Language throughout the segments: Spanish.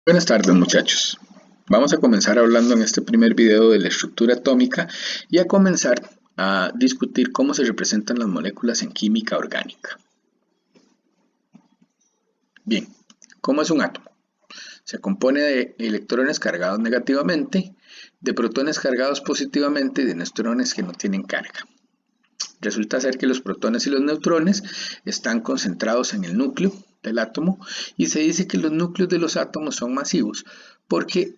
Buenas tardes muchachos. Vamos a comenzar hablando en este primer video de la estructura atómica y a comenzar a discutir cómo se representan las moléculas en química orgánica. Bien, ¿cómo es un átomo? Se compone de electrones cargados negativamente, de protones cargados positivamente y de neutrones que no tienen carga. Resulta ser que los protones y los neutrones están concentrados en el núcleo del átomo y se dice que los núcleos de los átomos son masivos porque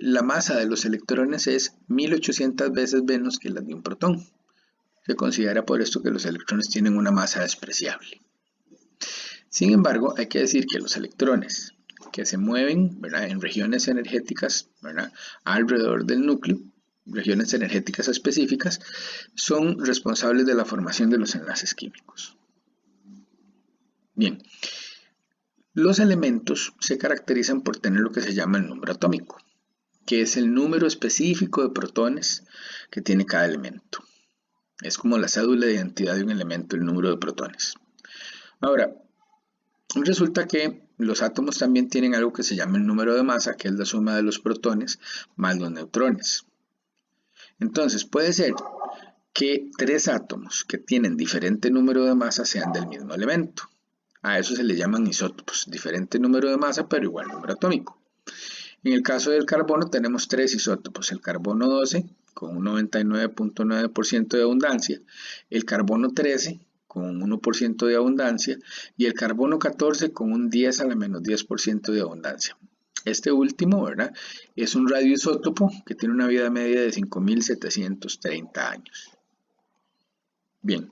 la masa de los electrones es 1800 veces menos que la de un protón. Se considera por esto que los electrones tienen una masa despreciable. Sin embargo, hay que decir que los electrones que se mueven, ¿verdad?, en regiones energéticas, ¿verdad?, alrededor del núcleo, regiones energéticas específicas, son responsables de la formación de los enlaces químicos. Bien, los elementos se caracterizan por tener lo que se llama el número atómico, que es el número específico de protones que tiene cada elemento. Es como la cédula de identidad de un elemento, el número de protones. Ahora, resulta que los átomos también tienen algo que se llama el número de masa, que es la suma de los protones más los neutrones. Entonces, puede ser que tres átomos que tienen diferente número de masa sean del mismo elemento. A eso se le llaman isótopos, diferente número de masa pero igual número atómico. En el caso del carbono tenemos tres isótopos, el carbono 12 con un 99.9% de abundancia, el carbono 13 con un 1% de abundancia y el carbono 14 con un 10 a la menos 10% de abundancia. Este último, ¿verdad?, es un radioisótopo que tiene una vida media de 5730 años. Bien,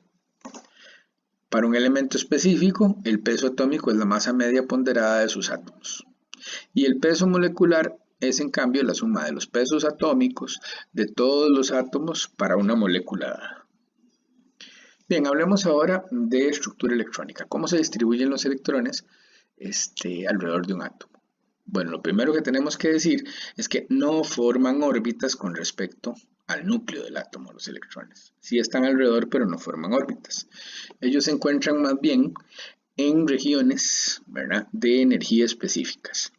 para un elemento específico, el peso atómico es la masa media ponderada de sus átomos. Y el peso molecular es en cambio la suma de los pesos atómicos de todos los átomos para una molécula dada. Bien, hablemos ahora de estructura electrónica. ¿Cómo se distribuyen los electrones alrededor de un átomo? Bueno, lo primero que tenemos que decir es que no forman órbitas con respecto al núcleo del átomo, los electrones. Sí están alrededor, pero no forman órbitas. Ellos se encuentran más bien en regiones, ¿verdad?, de energía específicas.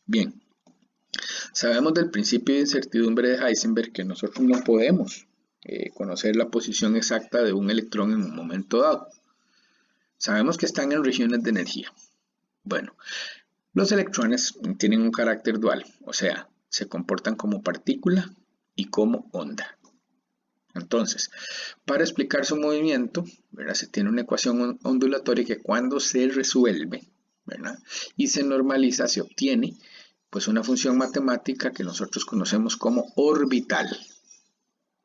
Bien, sabemos del principio de incertidumbre de Heisenberg que nosotros no podemos conocer la posición exacta de un electrón en un momento dado. Sabemos que están en regiones de energía. Bueno, los electrones tienen un carácter dual, o sea, se comportan como partícula y como onda. Entonces, para explicar su movimiento, ¿verdad?, se tiene una ecuación ondulatoria que cuando se resuelve, ¿verdad?, y se normaliza, se obtiene pues una función matemática que nosotros conocemos como orbital,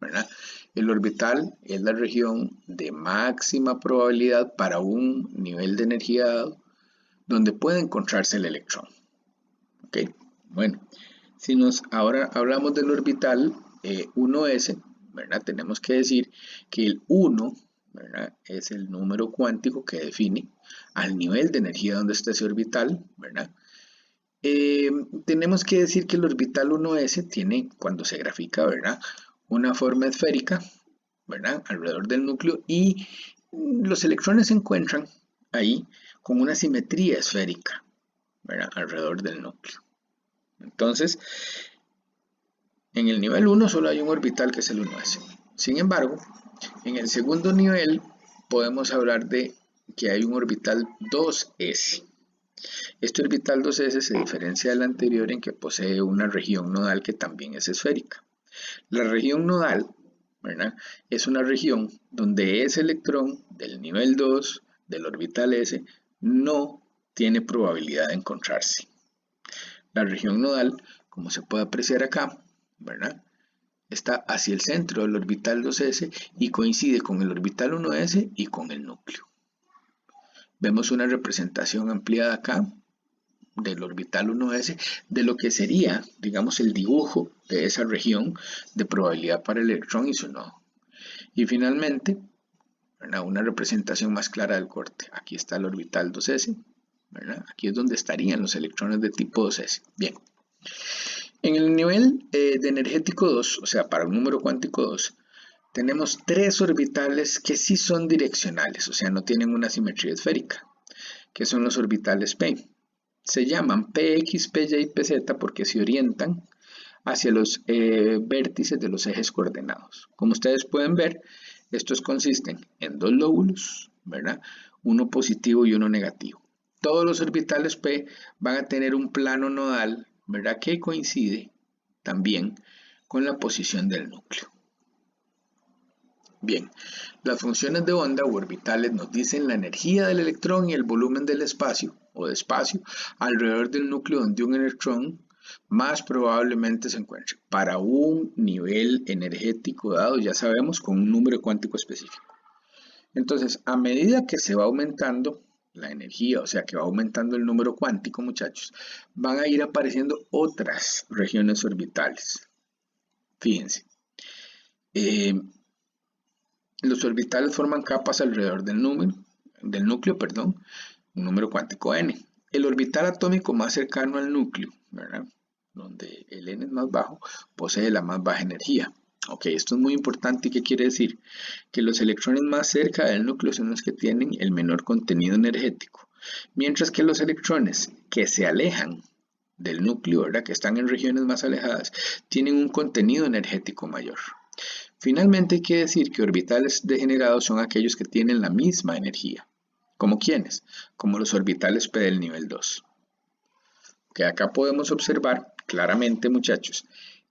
¿verdad? El orbital es la región de máxima probabilidad para un nivel de energía dado donde puede encontrarse el electrón. ¿Ok? Bueno, si ahora hablamos del orbital 1s, ¿verdad?, tenemos que decir que el 1, ¿verdad?, es el número cuántico que define al nivel de energía donde está ese orbital, ¿verdad? Tenemos que decir que el orbital 1s tiene, cuando se grafica, ¿verdad?, una forma esférica, ¿verdad?, alrededor del núcleo, y los electrones se encuentran ahí con una simetría esférica, ¿verdad?, alrededor del núcleo. Entonces, en el nivel 1 solo hay un orbital que es el 1s. Sin embargo, en el segundo nivel podemos hablar de que hay un orbital 2s. Este orbital 2s se diferencia del anterior en que posee una región nodal que también es esférica. La región nodal, ¿verdad?, es una región donde ese electrón del nivel 2 del orbital s no tiene probabilidad de encontrarse. La región nodal, como se puede apreciar acá, ¿verdad?, está hacia el centro del orbital 2s y coincide con el orbital 1s y con el núcleo. Vemos una representación ampliada acá del orbital 1s de lo que sería, digamos, el dibujo de esa región de probabilidad para el electrón y su nodo. Y finalmente, ¿verdad?, una representación más clara del corte. Aquí está el orbital 2s, ¿verdad? Aquí es donde estarían los electrones de tipo 2s. Bien. En el nivel de energético 2, o sea, para un número cuántico 2, tenemos tres orbitales que sí son direccionales, o sea, no tienen una simetría esférica, que son los orbitales p. se llaman PX, PY y PZ porque se orientan hacia los vértices de los ejes coordenados. Como ustedes pueden ver, estos consisten en dos lóbulos, ¿verdad? Uno positivo y uno negativo. Todos los orbitales P van a tener un plano nodal, ¿verdad? Que coincide también con la posición del núcleo. Bien, las funciones de onda u orbitales nos dicen la energía del electrón y el volumen del espacio o de espacio alrededor del núcleo donde un electrón más probablemente se encuentre para un nivel energético dado, ya sabemos, con un número cuántico específico. Entonces, a medida que se va aumentando la energía, o sea que va aumentando el número cuántico, muchachos, van a ir apareciendo otras regiones orbitales. Fíjense. Los orbitales forman capas alrededor del núcleo, un número cuántico n. El orbital atómico más cercano al núcleo, ¿verdad? Donde el n es más bajo, posee la más baja energía. Ok, esto es muy importante. ¿Y qué quiere decir? Que los electrones más cerca del núcleo son los que tienen el menor contenido energético, mientras que los electrones que se alejan del núcleo, ¿verdad? Que están en regiones más alejadas, tienen un contenido energético mayor. Finalmente hay que decir que orbitales degenerados son aquellos que tienen la misma energía. ¿Como quiénes? Como los orbitales P del nivel 2. Que acá podemos observar claramente, muchachos,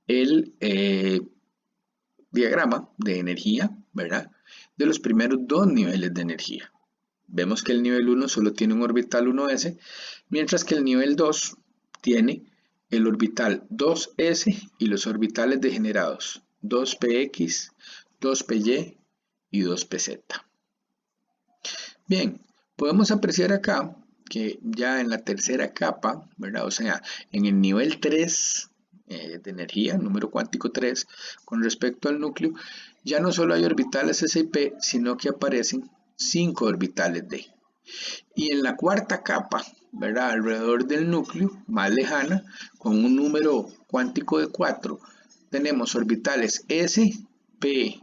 el diagrama de energía, ¿verdad? De los primeros dos niveles de energía. Vemos que el nivel 1 solo tiene un orbital 1s, mientras que el nivel 2 tiene el orbital 2s y los orbitales degenerados 2px, 2py y 2pz. Bien, podemos apreciar acá que ya en la tercera capa, ¿verdad? O sea, en el nivel 3 de energía, número cuántico 3, con respecto al núcleo, ya no solo hay orbitales S y P, sino que aparecen 5 orbitales D. Y en la cuarta capa, ¿verdad? Alrededor del núcleo, más lejana, con un número cuántico de 4, tenemos orbitales S, P,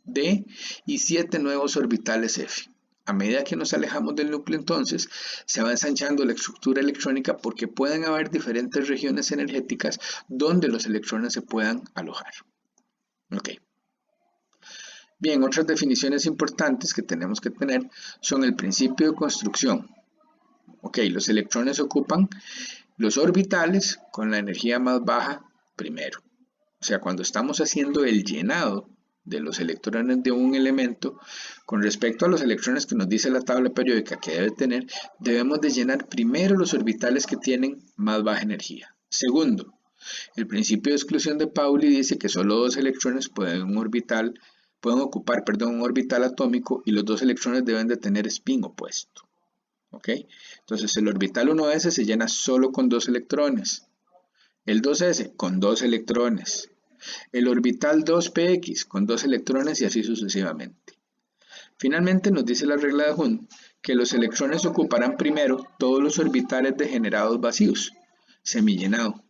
D y 7 nuevos orbitales F. A medida que nos alejamos del núcleo, entonces, se va ensanchando la estructura electrónica porque pueden haber diferentes regiones energéticas donde los electrones se puedan alojar. Ok. Bien, otras definiciones importantes que tenemos que tener son el principio de construcción. Ok, los electrones ocupan los orbitales con la energía más baja primero. O sea, cuando estamos haciendo el llenado de los electrones de un elemento, con respecto a los electrones que nos dice la tabla periódica que debe tener, debemos de llenar primero los orbitales que tienen más baja energía. Segundo, el principio de exclusión de Pauli dice que solo dos electrones pueden ocupar un orbital atómico y los dos electrones deben de tener spin opuesto. ¿Ok? Entonces el orbital 1s se llena solo con dos electrones. El 2s con dos electrones. El orbital 2px con dos electrones y así sucesivamente. Finalmente nos dice la regla de Hund que los electrones ocuparán primero todos los orbitales degenerados vacíos, semillenado,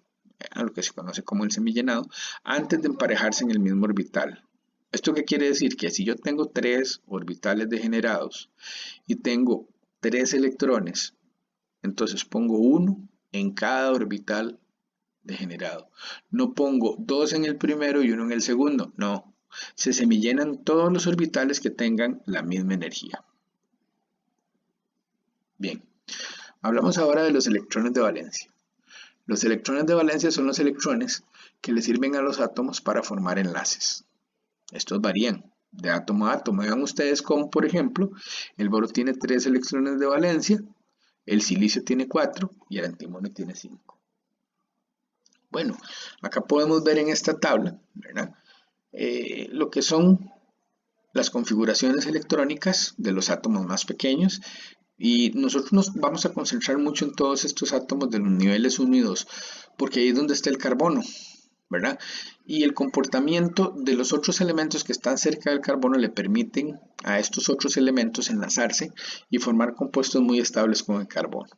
lo que se conoce como el semillenado, antes de emparejarse en el mismo orbital. ¿Esto qué quiere decir? Que si yo tengo 3 orbitales degenerados y tengo 3 electrones, entonces pongo 1 en cada orbital degenerado. No pongo 2 en el primero y 1 en el segundo, no. Se semillenan todos los orbitales que tengan la misma energía. Bien, hablamos ahora de los electrones de valencia. Los electrones de valencia son los electrones que le sirven a los átomos para formar enlaces. Estos varían de átomo a átomo. Vean ustedes como, por ejemplo, el boro tiene 3 electrones de valencia, el silicio tiene 4 y el antimonio tiene 5. Bueno, acá podemos ver en esta tabla, ¿verdad? Lo que son las configuraciones electrónicas de los átomos más pequeños, y nosotros nos vamos a concentrar mucho en todos estos átomos de los niveles 1 y 2, porque ahí es donde está el carbono, ¿verdad? Y el comportamiento de los otros elementos que están cerca del carbono le permiten a estos otros elementos enlazarse y formar compuestos muy estables con el carbono.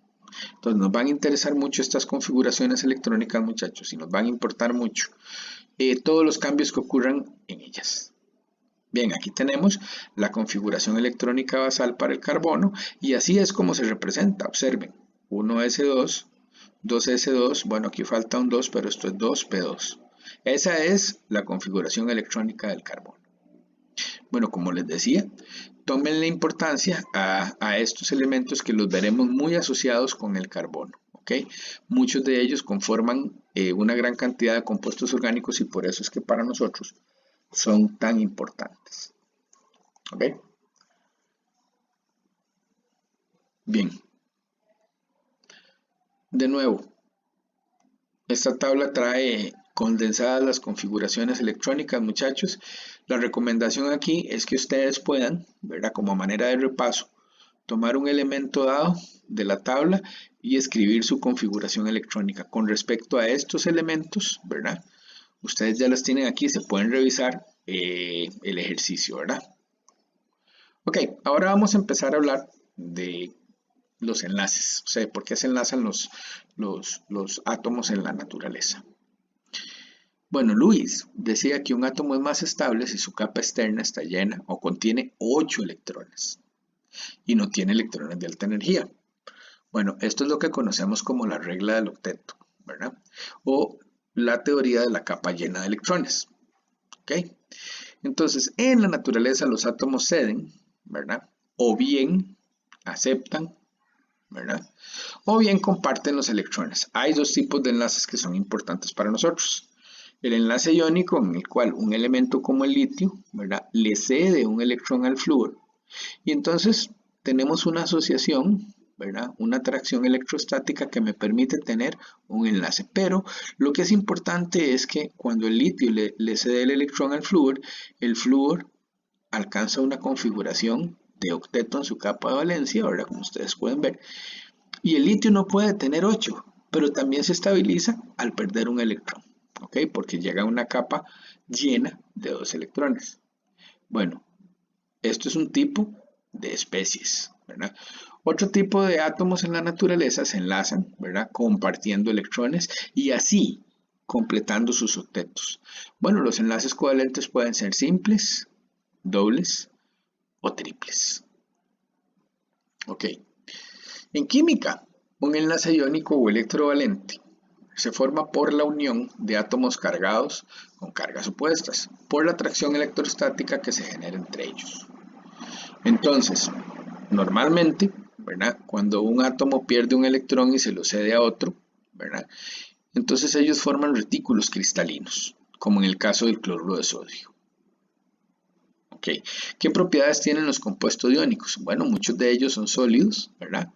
Entonces nos van a interesar mucho estas configuraciones electrónicas, muchachos, y nos van a importar mucho todos los cambios que ocurran en ellas. Bien, aquí tenemos la configuración electrónica basal para el carbono y así es como se representa. Observen, 1s2 2s2, bueno, aquí falta un 2, pero esto es 2p2. Esa es la configuración electrónica del carbono. Bueno, como les decía, tomen la importancia a estos elementos que los veremos muy asociados con el carbono. ¿Okay? Muchos de ellos conforman una gran cantidad de compuestos orgánicos y por eso es que para nosotros son tan importantes. ¿Okay? Bien. De nuevo, esta tabla trae condensadas las configuraciones electrónicas, muchachos. La recomendación aquí es que ustedes puedan, ¿verdad? Como manera de repaso, tomar un elemento dado de la tabla y escribir su configuración electrónica. Con respecto a estos elementos, ¿verdad? Ustedes ya las tienen aquí, se pueden revisar el ejercicio, ¿verdad? Ok, ahora vamos a empezar a hablar de los enlaces, o sea, por qué se enlazan los átomos en la naturaleza. Bueno, Luis decía que un átomo es más estable si su capa externa está llena o contiene 8 electrones y no tiene electrones de alta energía. Bueno, esto es lo que conocemos como la regla del octeto, ¿verdad? O la teoría de la capa llena de electrones, ¿ok? Entonces, en la naturaleza los átomos ceden, ¿verdad? O bien aceptan, ¿verdad? O bien comparten los electrones. Hay dos tipos de enlaces que son importantes para nosotros. El enlace iónico, en el cual un elemento como el litio, ¿verdad? Le cede un electrón al flúor. Y entonces tenemos una asociación, ¿verdad? Una atracción electrostática que me permite tener un enlace. Pero lo que es importante es que cuando el litio le cede el electrón al flúor, el flúor alcanza una configuración de octeto en su capa de valencia, ¿verdad? Como ustedes pueden ver. Y el litio no puede tener 8, pero también se estabiliza al perder un electrón, ¿ok? Porque llega a una capa llena de 2 electrones. Bueno, esto es un tipo de especies, ¿verdad? Otro tipo de átomos en la naturaleza se enlazan, ¿verdad? Compartiendo electrones y así completando sus octetos. Bueno, los enlaces covalentes pueden ser simples, dobles o triples. Ok. En química, un enlace iónico o electrovalente se forma por la unión de átomos cargados con cargas opuestas, por la atracción electrostática que se genera entre ellos. Entonces, normalmente, ¿verdad? Cuando un átomo pierde un electrón y se lo cede a otro, ¿verdad? Entonces ellos forman retículos cristalinos, como en el caso del cloruro de sodio. Okay. ¿Qué propiedades tienen los compuestos iónicos? Bueno, muchos de ellos son sólidos, ¿verdad?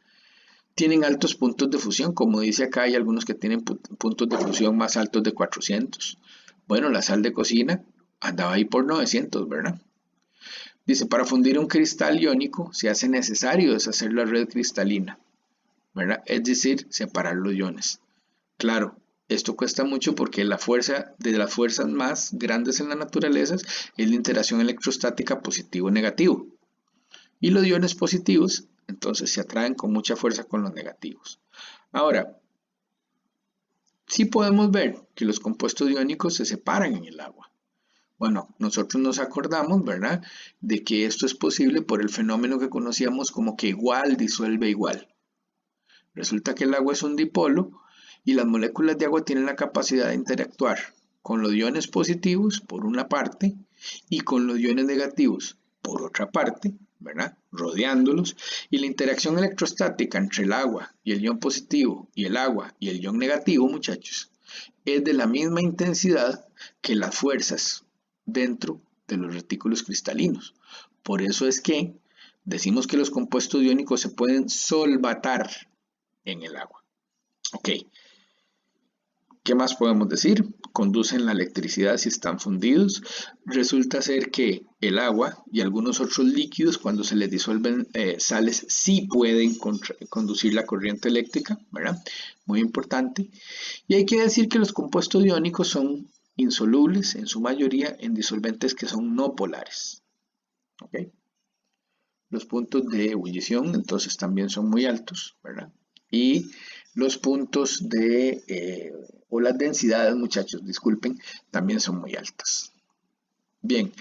Tienen altos puntos de fusión, como dice acá, hay algunos que tienen puntos de fusión más altos de 400. Bueno, la sal de cocina andaba ahí por 900, ¿verdad? Dice, para fundir un cristal iónico se hace necesario deshacer la red cristalina, ¿verdad? Es decir, separar los iones. Claro, esto cuesta mucho porque la fuerza de las fuerzas más grandes en la naturaleza es la interacción electrostática positivo-negativo. Y los iones positivos, entonces, se atraen con mucha fuerza con los negativos. Ahora, sí podemos ver que los compuestos iónicos se separan en el agua. Bueno, nosotros nos acordamos, ¿verdad?, de que esto es posible por el fenómeno que conocíamos como que igual disuelve igual. Resulta que el agua es un dipolo y las moléculas de agua tienen la capacidad de interactuar con los iones positivos por una parte y con los iones negativos por otra parte, ¿verdad?, rodeándolos, y la interacción electrostática entre el agua y el ion positivo y el agua y el ion negativo, muchachos, es de la misma intensidad que las fuerzas dentro de los retículos cristalinos. Por eso es que decimos que los compuestos iónicos se pueden solvatar en el agua. Ok, ¿qué más podemos decir? Conducen la electricidad si están fundidos. Resulta ser que el agua y algunos otros líquidos, cuando se les disuelven sales, sí pueden conducir la corriente eléctrica, ¿verdad? Muy importante. Y hay que decir que los compuestos iónicos son insolubles en su mayoría en disolventes que son no polares. ¿Ok? Los puntos de ebullición entonces también son muy altos, ¿verdad? Y los puntos o las densidades, muchachos, disculpen, también son muy altas. Bien,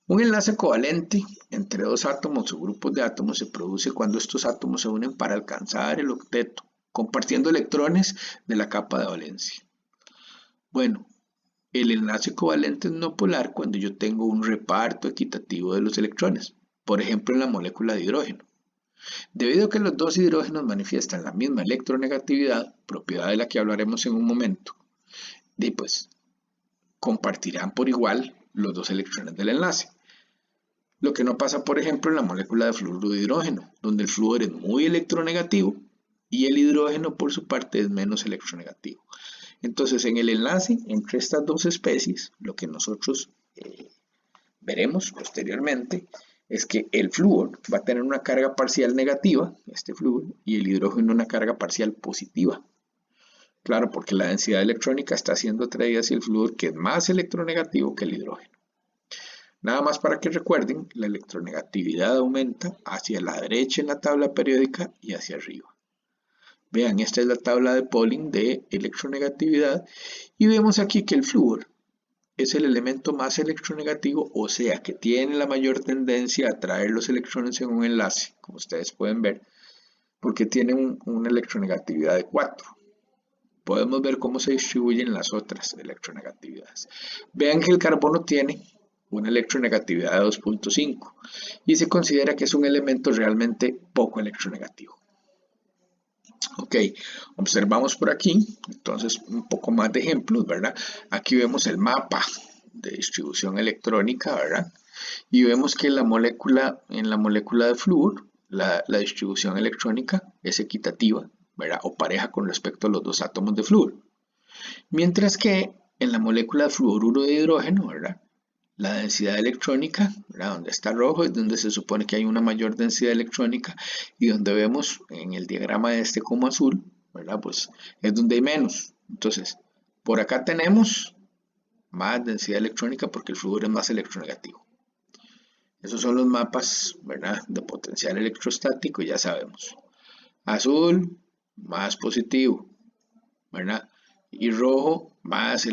un enlace covalente entre dos átomos o grupos de átomos se produce cuando estos átomos se unen para alcanzar el octeto, compartiendo electrones de la capa de valencia. Bueno, el enlace covalente es no polar cuando yo tengo un reparto equitativo de los electrones, por ejemplo en la molécula de hidrógeno. Debido a que los dos hidrógenos manifiestan la misma electronegatividad, propiedad de la que hablaremos en un momento, pues compartirán por igual los dos electrones del enlace. Lo que no pasa, por ejemplo, en la molécula de fluoruro de hidrógeno, donde el flúor es muy electronegativo y el hidrógeno, por su parte, es menos electronegativo. Entonces, en el enlace entre estas dos especies, lo que nosotros veremos posteriormente es que el flúor va a tener una carga parcial negativa, este flúor, y el hidrógeno una carga parcial positiva. Claro, porque la densidad electrónica está siendo atraída hacia el flúor, que es más electronegativo que el hidrógeno. Nada más para que recuerden, la electronegatividad aumenta hacia la derecha en la tabla periódica y hacia arriba. Vean, esta es la tabla de Pauling de electronegatividad y vemos aquí que el flúor es el elemento más electronegativo, o sea que tiene la mayor tendencia a atraer los electrones en un enlace, como ustedes pueden ver, porque tiene una electronegatividad de 4. Podemos ver cómo se distribuyen las otras electronegatividades. Vean que el carbono tiene una electronegatividad de 2.5 y se considera que es un elemento realmente poco electronegativo. Ok, observamos por aquí, entonces un poco más de ejemplos, ¿verdad? Aquí vemos el mapa de distribución electrónica, ¿verdad? Y vemos que en la molécula de flúor, la distribución electrónica es equitativa, ¿verdad? O pareja con respecto a los dos átomos de flúor. Mientras que en la molécula de fluoruro de hidrógeno, ¿verdad? La densidad electrónica, ¿verdad? Donde está rojo es donde se supone que hay una mayor densidad electrónica y donde vemos en el diagrama este como azul, ¿verdad? Pues es donde hay menos. Entonces, por acá tenemos más densidad electrónica porque el flúor es más electronegativo. Esos son los mapas, ¿verdad? De potencial electrostático, ya sabemos. Azul, más positivo, ¿verdad? Y rojo, más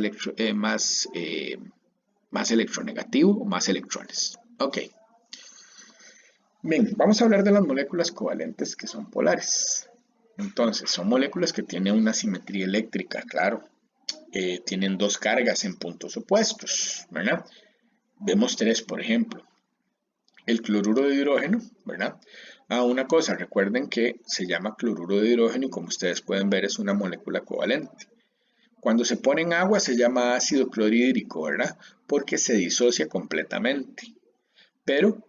electronegativo o más electrones. Ok. Bien, vamos a hablar de las moléculas covalentes que son polares. Entonces, son moléculas que tienen una simetría eléctrica, claro. Tienen dos cargas en puntos opuestos, ¿verdad? Vemos tres, por ejemplo. El cloruro de hidrógeno, ¿verdad? Una cosa, recuerden que se llama cloruro de hidrógeno y como ustedes pueden ver es una molécula covalente. Cuando se pone en agua se llama ácido clorhídrico, ¿verdad? Porque se disocia completamente. Pero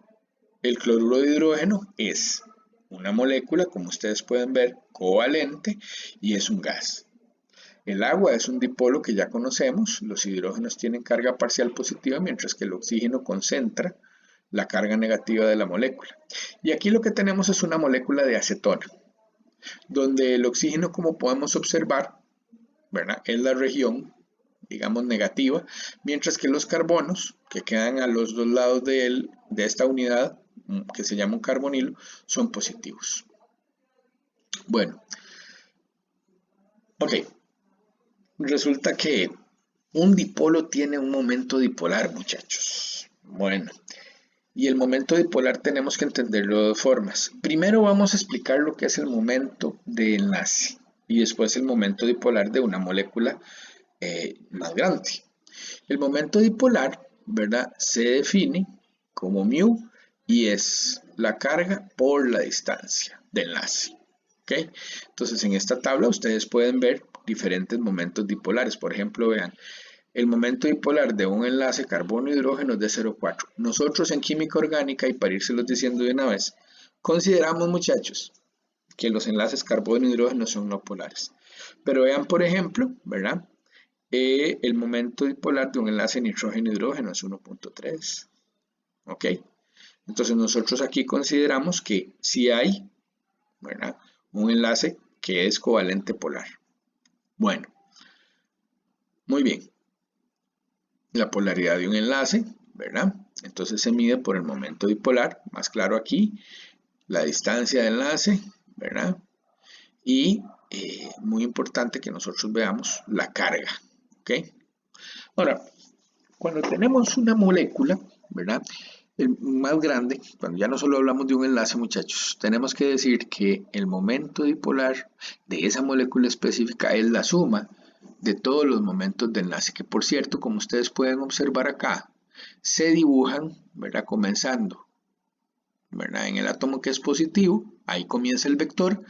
el cloruro de hidrógeno es una molécula, como ustedes pueden ver, covalente y es un gas. El agua es un dipolo que ya conocemos, los hidrógenos tienen carga parcial positiva mientras que el oxígeno concentra la carga negativa de la molécula. Y aquí lo que tenemos es una molécula de acetona, donde el oxígeno, como podemos observar, ¿verdad? Es la región, digamos, negativa, mientras que los carbonos, que quedan a los dos lados de esta unidad, que se llama un carbonilo, son positivos. Bueno, ok, resulta que un dipolo tiene un momento dipolar, muchachos. Bueno, y el momento dipolar tenemos que entenderlo de dos formas. Primero vamos a explicar lo que es el momento de enlace y después el momento dipolar de una molécula más grande. El momento dipolar, ¿verdad? Se define como μ y es la carga por la distancia de enlace. ¿Okay? Entonces en esta tabla ustedes pueden ver diferentes momentos dipolares. Por ejemplo, vean, el momento dipolar de un enlace carbono-hidrógeno es de 0,4. Nosotros en química orgánica, y para irselos diciendo de una vez, consideramos, muchachos, que los enlaces carbono-hidrógeno son no polares. Pero vean, por ejemplo, ¿verdad? El momento dipolar de un enlace nitrógeno-hidrógeno es 1.3. ¿Ok? Entonces nosotros aquí consideramos que sí hay, ¿verdad? Un enlace que es covalente polar. Bueno, muy bien. La polaridad de un enlace, ¿verdad? Entonces se mide por el momento dipolar, más claro aquí, la distancia de enlace, ¿verdad? Y muy importante que nosotros veamos la carga, ¿ok? Ahora, cuando tenemos una molécula, ¿verdad? el más grande, cuando ya no solo hablamos de un enlace, muchachos, tenemos que decir que el momento dipolar de esa molécula específica es la suma de todos los momentos de enlace, que por cierto, como ustedes pueden observar acá, se dibujan, ¿verdad? Comenzando, ¿verdad? En el átomo que es positivo, ahí comienza el vector,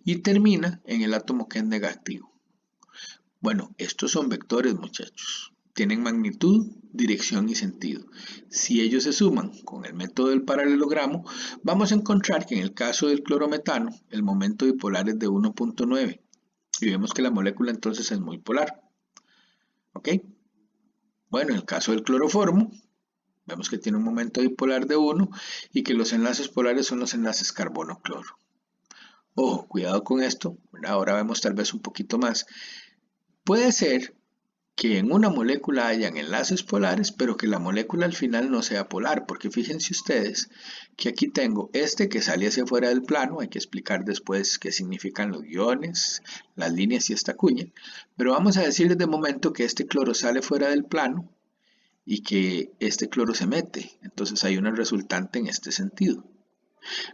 y termina en el átomo que es negativo. Bueno, estos son vectores, muchachos. Tienen magnitud, dirección y sentido. Si ellos se suman con el método del paralelogramo, vamos a encontrar que en el caso del clorometano, el momento dipolar es de 1.9 y vemos que la molécula entonces es muy polar. ¿Ok? Bueno, en el caso del cloroformo, vemos que tiene un momento dipolar de 1 y que los enlaces polares son los enlaces carbono-cloro. Ojo, cuidado con esto, ¿verdad? Ahora vemos tal vez un poquito más. Puede ser que en una molécula hayan enlaces polares, pero que la molécula al final no sea polar, porque fíjense ustedes que aquí tengo este que sale hacia fuera del plano, hay que explicar después qué significan los guiones, las líneas y esta cuña, pero vamos a decirles de momento que este cloro sale fuera del plano y que este cloro se mete, entonces hay una resultante en este sentido.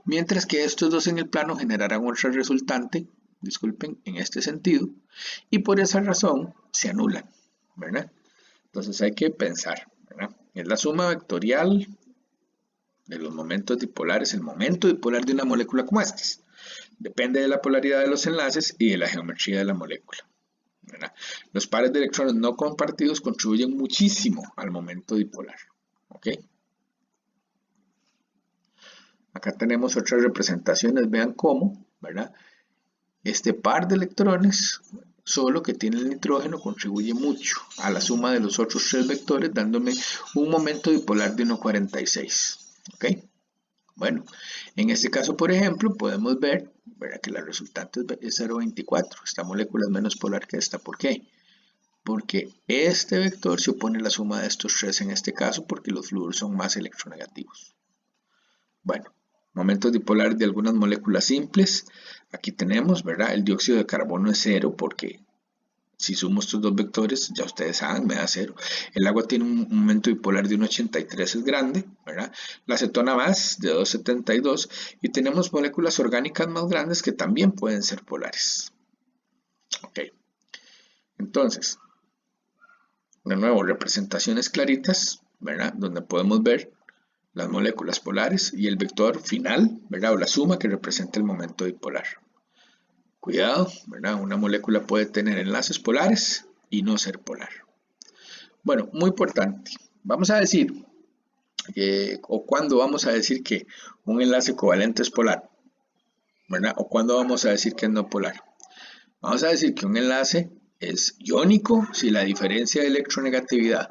Mientras que estos dos en el plano generarán otra resultante, disculpen, en este sentido, y por esa razón se anulan, ¿verdad? Entonces hay que pensar, ¿verdad? Es la suma vectorial de los momentos dipolares, el momento dipolar de una molécula como esta. Depende de la polaridad de los enlaces y de la geometría de la molécula, ¿verdad? Los pares de electrones no compartidos contribuyen muchísimo al momento dipolar, ¿ok? Acá tenemos otras representaciones, vean cómo, ¿verdad? Este par de electrones, solo que tiene el nitrógeno, contribuye mucho a la suma de los otros tres vectores, dándome un momento dipolar de 1,46. ¿Ok? Bueno, en este caso, por ejemplo, podemos ver, ¿verdad?, que la resultante es 0,24. Esta molécula es menos polar que esta. ¿Por qué? Porque este vector se opone a la suma de estos tres en este caso, porque los fluoros son más electronegativos. Bueno, momentos dipolares de algunas moléculas simples. Aquí tenemos, ¿verdad? El dióxido de carbono es 0 porque si sumo estos dos vectores, ya ustedes saben, me da 0. El agua tiene un momento dipolar de 1,83, es grande, ¿verdad? La acetona más de 2,72 y tenemos moléculas orgánicas más grandes que también pueden ser polares. Ok. Entonces, de nuevo, representaciones claritas, ¿verdad? Donde podemos ver las moléculas polares y el vector final, ¿verdad? O la suma que representa el momento dipolar. Cuidado, ¿verdad? Una molécula puede tener enlaces polares y no ser polar. Bueno, muy importante. Vamos a decir, o cuándo vamos a decir que un enlace covalente es polar, ¿verdad? O cuándo vamos a decir que es no polar. Vamos a decir que un enlace es iónico si la diferencia de electronegatividad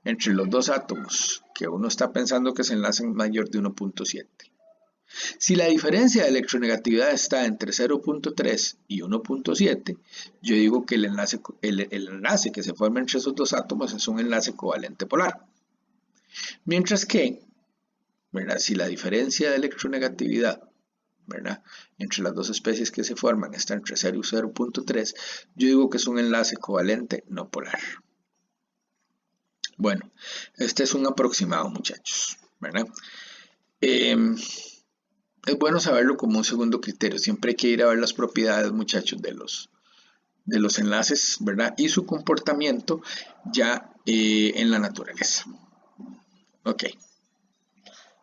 entre los dos átomos que uno está pensando que se enlacen mayor de 1.7. Si la diferencia de electronegatividad está entre 0.3 y 1.7, yo digo que el enlace que se forma entre esos dos átomos es un enlace covalente polar. Mientras que, ¿verdad?, si la diferencia de electronegatividad, ¿verdad?, entre las dos especies que se forman está entre 0 y 0.3, yo digo que es un enlace covalente no polar. Bueno, este es un aproximado, muchachos, ¿verdad? Es bueno saberlo como un segundo criterio. Siempre hay que ir a ver las propiedades, muchachos, de los enlaces, ¿verdad? Y su comportamiento ya en la naturaleza. Ok.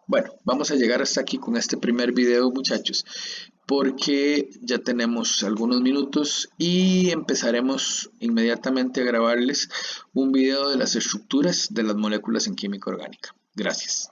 Bueno, vamos a llegar hasta aquí con este primer video, muchachos, porque ya tenemos algunos minutos y empezaremos inmediatamente a grabarles un video de las estructuras de las moléculas en química orgánica. Gracias.